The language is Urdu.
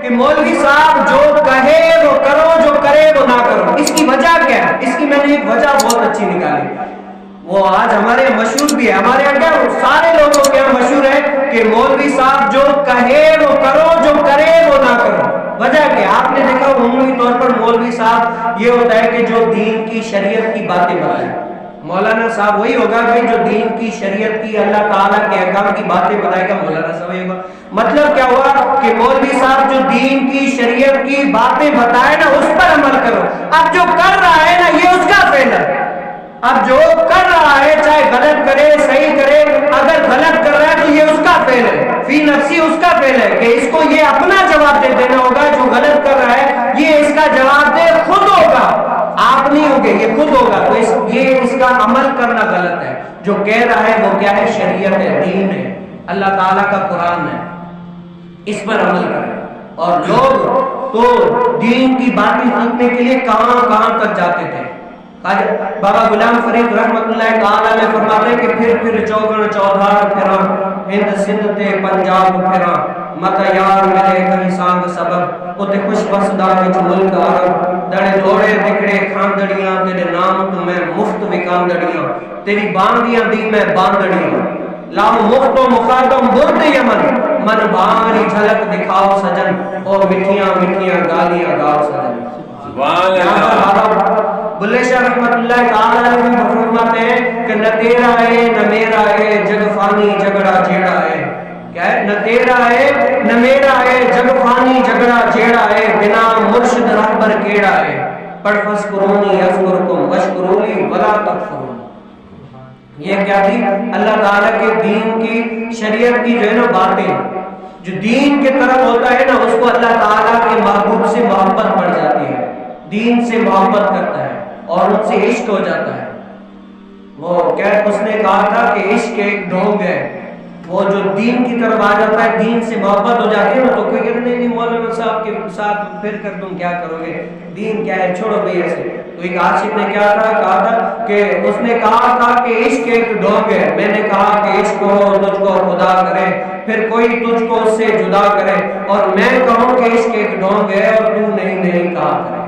کہ مولوی صاحب جو کہے وہ کرو، جو کرے وہ نہ کرو. اس کی وجہ کیا ہے؟ اس کی میں نے ایک وجہ بہت اچھی نکالی. وہ آج ہمارے مشہور بھی ہے، ہمارے یہاں کیا سارے لوگوں کے یہاں مشہور ہے کہ مولوی صاحب جو کہے وہ کرو، جو کرے وہ نہ کرو. وجہ کیا؟ آپ نے دیکھا عمومی طور پر مولوی صاحب یہ ہوتا ہے کہ جو دین کی شریعت کی باتیں بتائیں. مولانا صاحب وہی ہوگا کہ جو دین کی شریعت کی اللہ تعالیٰ کے احکام کی باتیں بتائے گا، مولانا صاحب وہی ہوگا. مطلب کیا ہوا کہ مولوی صاحب جو دین کی شریعت کی باتیں بتائے نا اس پر عمل کرو. اب جو کر رہا ہے نا یہ اس کا فعل ہے. اب جو کر رہا ہے چاہے غلط کرے صحیح کرے، اگر غلط کر رہا ہے تو یہ اس کا فعل ہے، فی نفسی اس کا فعل ہے کہ اس کو یہ اپنا جواب دے دینا ہوگا. جو غلط کر رہا ہے یہ اس کا جواب دے خود ہوگا، آپ نہیں ہوگے، یہ خود ہوگا. تو یہ اس کا عمل کرنا غلط ہے. جو کہہ رہا ہے وہ کیا ہے؟ شریعت ہے، دین ہے، اللہ تعالیٰ کا قرآن ہے، اس پر عمل کریں. اور لوگ تو دین کی باتیں سیکھنے کے لیے کہاں کہاں تک جاتے تھے. بابا غلام فرید رحمت اللہ تعالیٰ نے فرماتے ہیں کہ پھر چوگن چودھار پھرا، ہند سندھ تے پنجاب پھرا، مت یار ملے کہیں سانگ سبب، اتے خوش بسدا وچ ملک عرب، دڑے دوڑے دکڑے کھاندڑیاں، تیرے نام تو میں مفت وکاندڑیاں، تیری باندیاں دی میں باندڑیاں، لاؤ مفت و مخاطم برد یمن، من بھاری جھلک دکھاؤ سجن، اور مٹھیاں مٹھیاں گالیاں گاؤ سجن. بلے شاہ رحمت اللہ تعالیٰ نے فرماتے ہیں کہ نہ تیرا ہے نہ میرا ہے جگ فانی جگڑا جیڑا ہے. کیا ہے؟ نہ تیرا ہے نہ میرا ہے جگ فانی جگڑا جیڑا ہے، بنا مرشد رہبر کیڑا ہے. پڑھ فذکرونی اذکرکم واشکرونی ولا تکفرون. یہ کیا تھی؟ اللہ تعالیٰ کے دین کی شریعت کی جو ہے نا باتیں، جو دین کے طرف ہوتا ہے نا اس کو اللہ تعالیٰ کے محبوب سے محبت بڑھ جاتی ہے، دین سے محبت کرتا ہے اور ان سے عشق ہو جاتا ہے. وہ کیا اس نے کہا تھا کہ عشق ایک ڈھونگ ہے، وہ جو دین کی طرف آ جاتا ہے، دین سے محبت ہو جاتی ہے نا، تو کوئی کہتے نہیں مولانا صاحب کے ساتھ پھر کر تم کیا کرو گے، دین کیا ہے، چھوڑو بھائی ایسے. تو ایک عاشق نے کیا کہا تھا کہ اس نے کہا تھا کہ عشق ایک ڈھونگ ہے، میں نے کہا کہ عشق ہو تجھ کو خدا کرے، پھر کوئی تجھ کو اس سے جدا کرے، اور میں کہوں کہ عشق ایک ڈھونگ ہے اور تو نہیں کہا کرے.